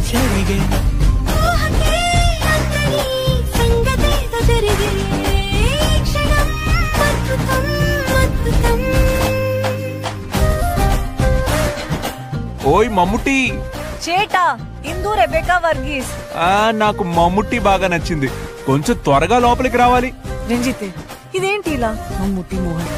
జరిగే ఓయ్ మమ్ముట్టి చేటా ఇందు రెబెకా వర్గీస్. నాకు మమ్ముట్టి బాగా నచ్చింది. కొంచెం త్వరగా లోపలికి రావాలి. రంజిత్ ఇదేంటి ఇలా మమ్ముట్టి మోహన్